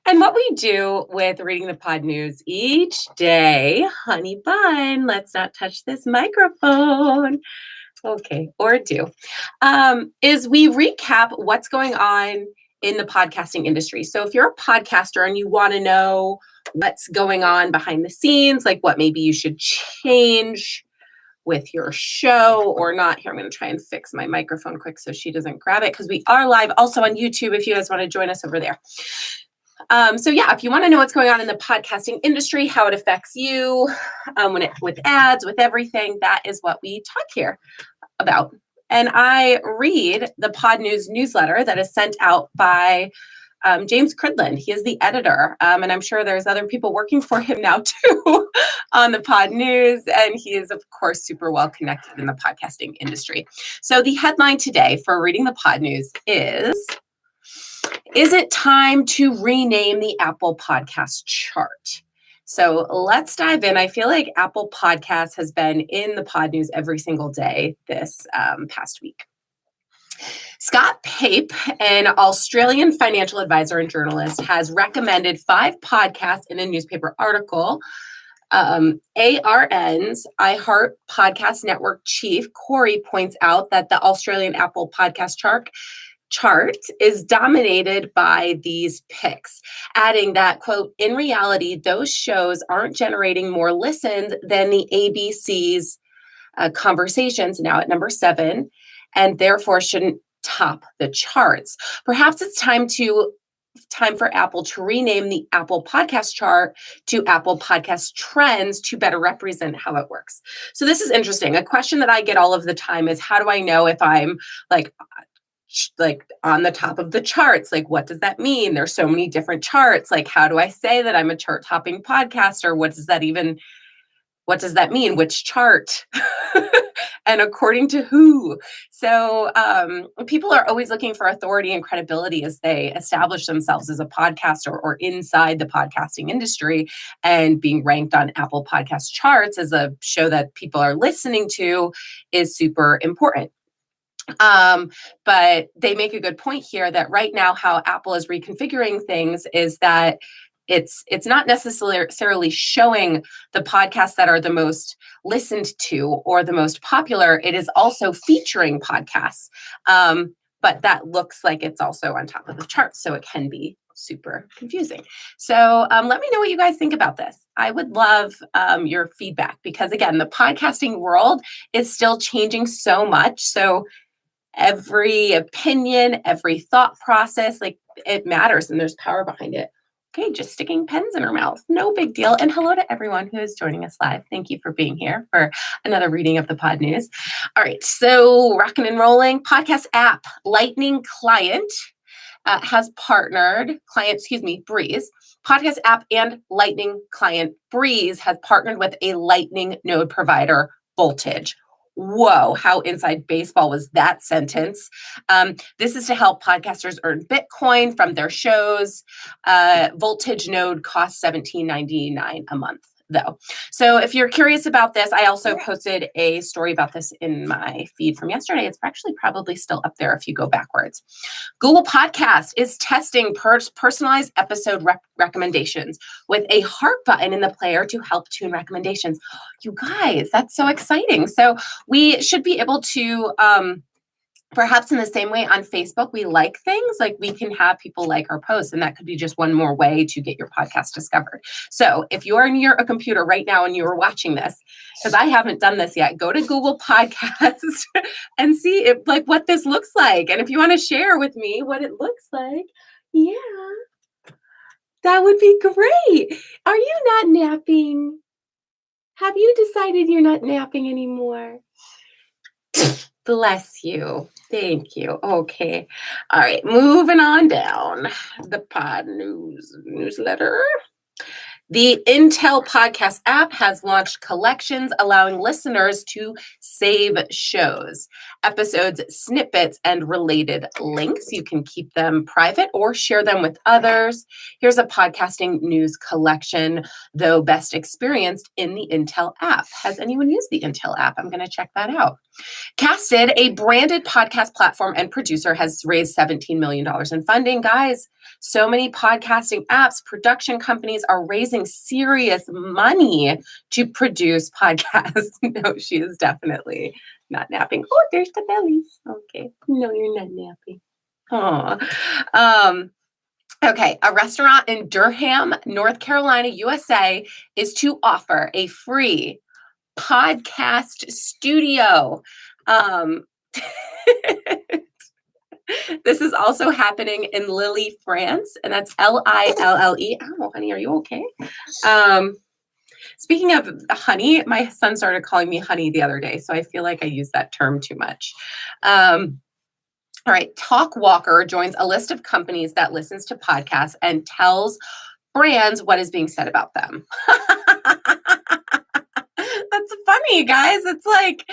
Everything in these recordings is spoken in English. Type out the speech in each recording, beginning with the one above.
And what we do with reading the pod news each day, honey bun, let's not touch this microphone. Okay, or do, is we recap what's going on in the podcasting industry. So if you're a podcaster and you want to know what's going on behind the scenes, like what maybe you should change with your show or not. Here, I'm going to try and fix my microphone quick so she doesn't grab it because we are live also on YouTube if you guys want to join us over there. So yeah, if you want to know what's going on in the podcasting industry, how it affects you, with ads, with everything, that is what we talk here about. And I read the Pod News newsletter that is sent out by James Cridland. He is the editor, and I'm sure there's other people working for him now too on the Pod News, and he is, of course, super well connected in the podcasting industry. So the headline today for reading the Pod News is it time to rename the Apple Podcast chart? So let's dive in. I feel like Apple Podcasts has been in the pod news every single day this past week. Scott Pape, an Australian financial advisor and journalist, has recommended 5 podcasts in a newspaper article. ARN's iHeart Podcast Network chief, Corey, points out that the Australian Apple Podcast chart is dominated by these picks, adding that, quote, in reality, those shows aren't generating more listens than the ABC's Conversations, now at number 7, and therefore shouldn't top the charts. Perhaps it's time for Apple to rename the Apple Podcast chart to Apple Podcast Trends to better represent how it works. So this is interesting. A question that I get all of the time is, how do I know if I'm like on the top of the charts? Like, what does that mean? There's so many different charts. Like, how do I say that I'm a chart topping podcaster? What does that mean? Which chart? And according to who? So people are always looking for authority and credibility as they establish themselves as a podcaster or inside the podcasting industry, and being ranked on Apple Podcast charts as a show that people are listening to is super important. But they make a good point here that right now how Apple is reconfiguring things is that it's not necessarily showing the podcasts that are the most listened to or the most popular. It is also featuring podcasts, but that looks like it's also on top of the charts, so it can be super confusing. So let me know what you guys think about this. I would love your feedback because, again, the podcasting world is still changing so much. So every opinion, every thought process, like, it matters and there's power behind it. Okay, just sticking pens in her mouth. No big deal. And hello to everyone who is joining us live. Thank you for being here for another reading of the Pod News. All right, so rocking and rolling. Podcast app Lightning Client has partnered, Breeze. Podcast app and Lightning Client Breeze has partnered with a Lightning node provider, Voltage. Whoa, how inside baseball was that sentence? This is to help podcasters earn Bitcoin from their shows. Voltage node costs $17.99 a month, though. So if you're curious about this, I also posted a story about this in my feed from yesterday. It's actually probably still up there if you go backwards. Google Podcast is testing personalized episode recommendations with a heart button in the player to help tune recommendations. You guys, that's so exciting. So we should be able to, perhaps in the same way on Facebook, we like things, like we can have people like our posts, and that could be just one more way to get your podcast discovered. So if you're near a computer right now and you're watching this, because I haven't done this yet, go to Google Podcast and see if, like, what this looks like. And if you want to share with me what it looks like, yeah, that would be great. Are you not napping? Have you decided you're not napping anymore? Bless you. Thank you. Okay. All right. Moving on down the Pod News newsletter. The Intel Podcast app has launched collections allowing listeners to save shows, episodes, snippets, and related links. You can keep them private or share them with others. Here's a podcasting news collection, though best experienced in the Intel app. Has anyone used the Intel app? I'm going to check that out. Casted, a branded podcast platform and producer, has raised $17 million in funding. Guys, so many podcasting apps, production companies are raising serious money to produce podcasts. No, she is definitely not napping. Oh, there's the belly. Okay. No, you're not napping. Oh. Okay, a restaurant in Durham, North Carolina, USA, is to offer a free podcast studio. This is also happening in Lille, France, and that's Lille. Oh, honey, are you okay? Speaking of honey, my son started calling me honey the other day, so I feel like I use that term too much. All right, Talkwalker joins a list of companies that listens to podcasts and tells brands what is being said about them. That's funny, guys. It's like,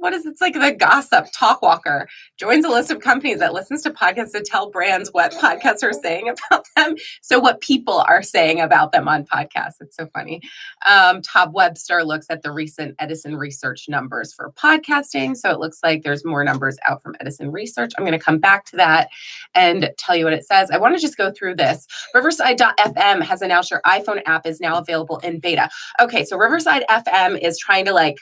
it's like the gossip. Talkwalker joins a list of companies that listens to podcasts to tell brands what podcasts are saying about them. So what people are saying about them on podcasts. It's so funny. Todd Webster looks at the recent Edison Research numbers for podcasting. So it looks like there's more numbers out from Edison Research. I'm going to come back to that and tell you what it says. I want to just go through this. Riverside.fm has announced your iPhone app is now available in beta. Okay, so Riverside FM is trying to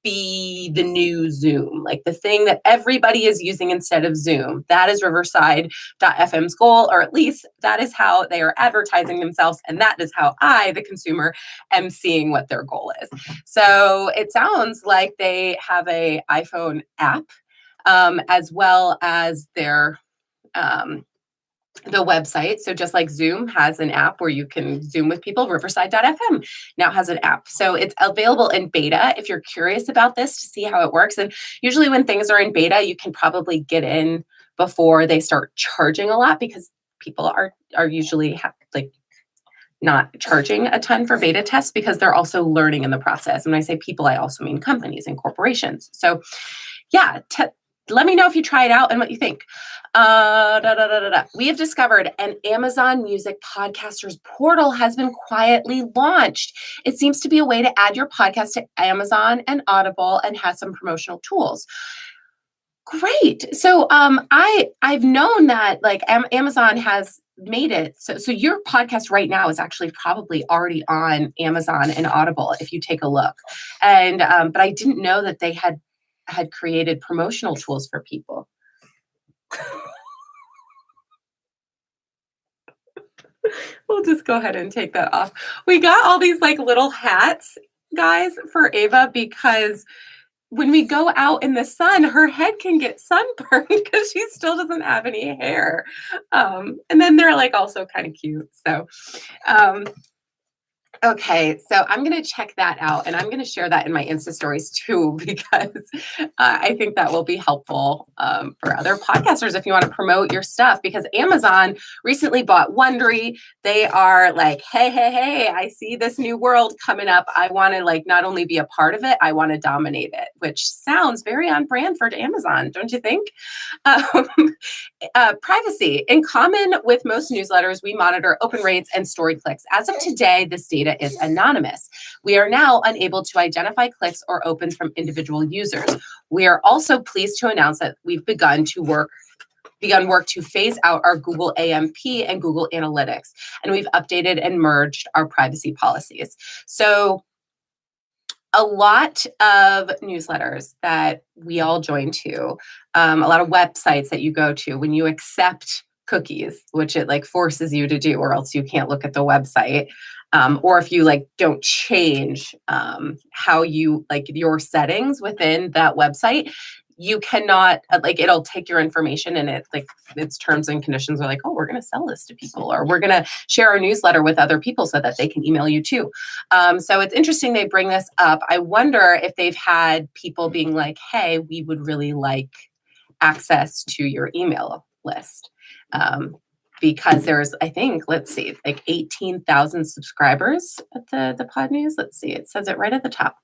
be the new Zoom, like the thing that everybody is using instead of Zoom. That is Riverside.fm's goal, or at least that is how they are advertising themselves. And that is how I, the consumer, am seeing what their goal is. So it sounds like they have a iPhone app, as well as their the website. So just like Zoom has an app where you can Zoom with people, Riverside.fm now has an app. So it's available in beta if you're curious about this to see how it works. And usually when things are in beta, you can probably get in before they start charging a lot, because people are usually not charging a ton for beta tests because they're also learning in the process. And when I say people, I also mean companies and corporations. So yeah, let me know if you try it out and what you think. We have discovered an Amazon Music podcasters portal has been quietly launched. It seems to be a way to add your podcast to Amazon and Audible and has some promotional tools. Great. So I've known that Amazon has made it so your podcast right now is actually probably already on Amazon and Audible if you take a look. And but I didn't know that they had created promotional tools for people. We'll just go ahead and take that off. We got all these little hats, guys, for Ava, because when we go out in the sun, her head can get sunburned because she still doesn't have any hair. And then they're also kind of cute. So okay, so I'm going to check that out, and I'm going to share that in my Insta stories too, because I think that will be helpful for other podcasters if you want to promote your stuff, because Amazon recently bought Wondery. They are hey, I see this new world coming up. I want to not only be a part of it, I want to dominate it, which sounds very on brand for Amazon, don't you think? Privacy. In common with most newsletters, we monitor open rates and story clicks. As of today, this data is anonymous. We are now unable to identify clicks or opens from individual users. We are also pleased to announce that we've begun work to phase out our Google AMP and Google Analytics, and we've updated and merged our privacy policies. So a lot of newsletters that we all join to, a lot of websites that you go to, when you accept cookies, which it forces you to do, or else you can't look at the website, or if you don't change how you your settings within that website, you cannot it'll take your information, and its terms and conditions are oh, we're going to sell this to people, or we're going to share our newsletter with other people so that they can email you too. So it's interesting they bring this up. I wonder if they've had people being hey, we would really like access to your email list. because there's, I think, let's see, like 18,000 subscribers at the Pod News. Let's see, it says it right at the top.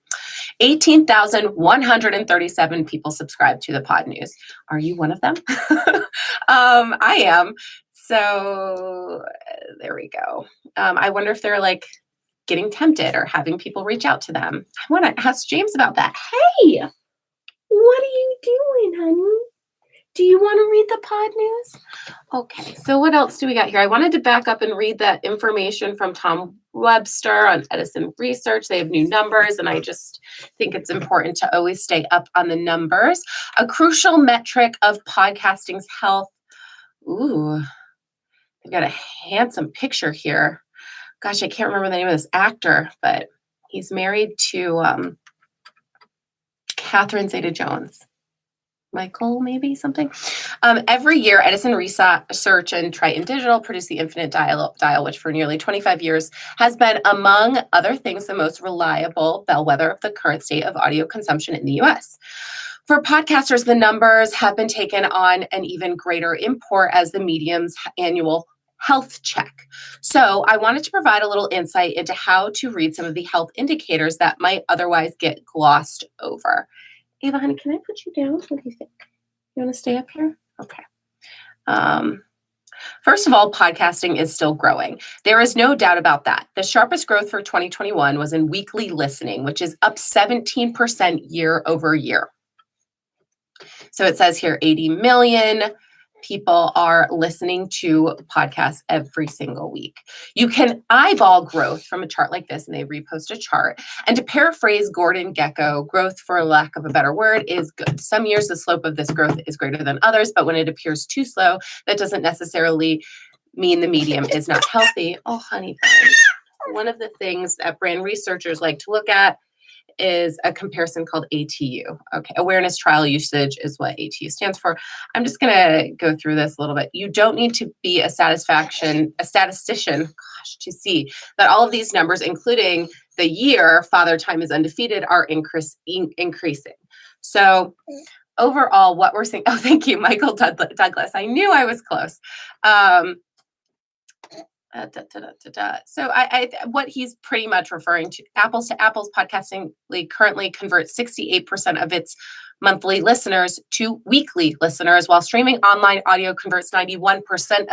18,137 people subscribe to the Pod News. Are you one of them? I am. So there we go. I wonder if they're like getting tempted or having people reach out to them. I want to ask James about that. Hey, what are you doing, honey? Do you want to read the Pod News? Okay, so what else do we got here? I wanted to back up and read that information from Tom Webster on Edison Research. They have new numbers, and I just think it's important to always stay up on the numbers. A crucial metric of podcasting's health. Ooh, I've got a handsome picture here. Gosh, I can't remember the name of this actor, but he's married to Catherine Zeta-Jones. Michael, maybe something. Every year, Edison Research and Triton Digital produce the Infinite Dial, which for nearly 25 years has been, among other things, the most reliable bellwether of the current state of audio consumption in the U.S. For podcasters, the numbers have been taken on an even greater import as the medium's annual health check. So I wanted to provide a little insight into how to read some of the health indicators that might otherwise get glossed over. Ava, honey, can I put you down? What do you think? You want to stay up here? Okay. First of all, podcasting is still growing. There is no doubt about that. The sharpest growth for 2021 was in weekly listening, which is up 17% year over year. So it says here 80 million people are listening to podcasts every single week. You can eyeball growth from a chart like this, and they repost a chart. And to paraphrase Gordon Gekko, growth, for lack of a better word, is good. Some years the slope of this growth is greater than others, but when it appears too slow, that doesn't necessarily mean the medium is not healthy. Oh, honey pie. One of the things that brand researchers like to look at is a comparison called ATU. Okay, awareness trial usage is what ATU stands for. I'm just going to go through this a little bit. You don't need to be a statistician, to see that all of these numbers, including the year Father Time is Undefeated, are increasing. So overall, what we're seeing, oh, thank you, Michael Douglas. I knew I was close. So what he's pretty much referring to apples podcasting currently converts 68% of its monthly listeners to weekly listeners, while streaming online audio converts 91%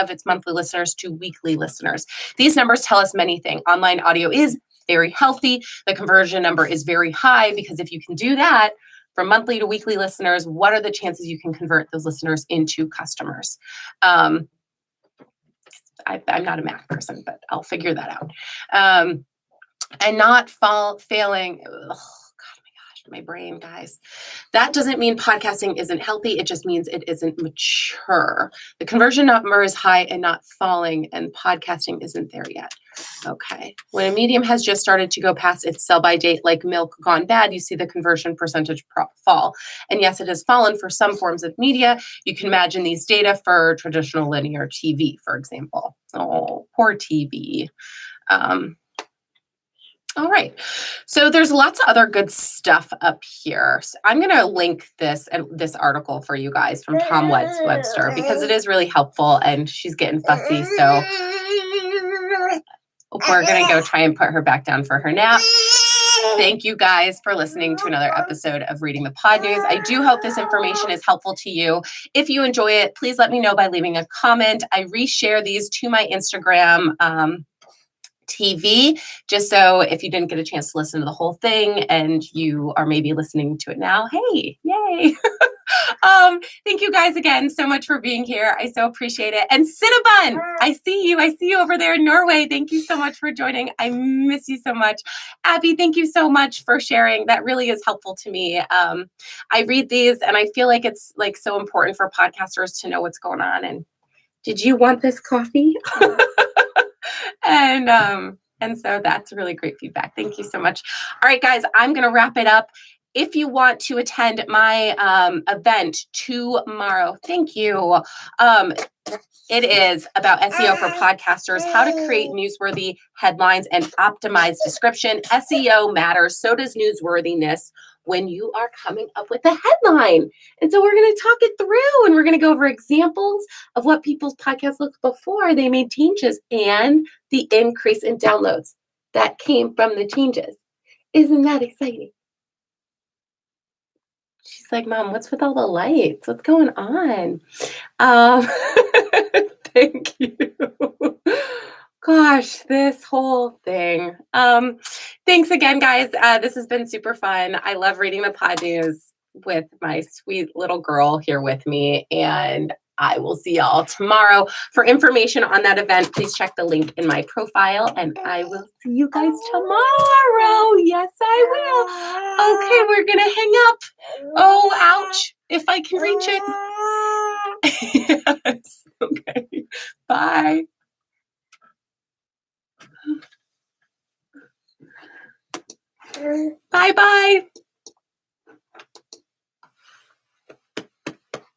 of its monthly listeners to weekly listeners. These numbers tell us many things. Online audio is very healthy. The conversion number is very high, because if you can do that from monthly to weekly listeners, what are the chances you can convert those listeners into customers? I'm not a math person, but I'll figure that out. And not failing. Oh, God, my brain, guys. That doesn't mean podcasting isn't healthy. It just means it isn't mature. The conversion number is high and not falling, and podcasting isn't there yet. Okay. When a medium has just started to go past its sell-by date, like milk gone bad, you see the conversion percentage fall. And yes, it has fallen for some forms of media. You can imagine these data for traditional linear TV, for example. Oh, poor TV. All right. So there's lots of other good stuff up here. So I'm going to link this article for you guys from Tom Webster, because it is really helpful, and she's getting fussy. So we're going to go try and put her back down for her nap. Thank you guys for listening to another episode of Reading the Pod News. I do hope this information is helpful to you. If you enjoy it, please let me know by leaving a comment. I reshare these to my Instagram TV, just so if you didn't get a chance to listen to the whole thing and you are maybe listening to it now, hey, yay. Thank you guys again so much for being here. I so appreciate it. And Cinnabon, I see you over there in Norway. Thank you so much for joining. I miss you so much. Abby, thank you so much for sharing. That really is helpful to me. I read these and I feel like it's like so important for podcasters to know what's going on. And did you want this coffee? And so that's really great feedback. Thank you so much. All right, guys, I'm going to wrap it up. If you want to attend my event tomorrow, thank you. It is about SEO for podcasters, how to create newsworthy headlines and optimize description. SEO matters, so does newsworthiness. when you are coming up with a headline. And so we're going to talk it through and we're going to go over examples of what people's podcasts looked before they made changes and the increase in downloads that came from the changes. Isn't that exciting? She's like, Mom, what's with all the lights? What's going on? Thank you. Gosh, this whole thing. Thanks again, guys. This has been super fun. I love reading the pod news with my sweet little girl here with me. And I will see y'all tomorrow. For information on that event, please check the link in my profile. And I will see you guys tomorrow. Yes, I will. Okay, we're going to hang up. Oh, ouch. If I can reach it. Yes. Okay. Bye. Bye-bye.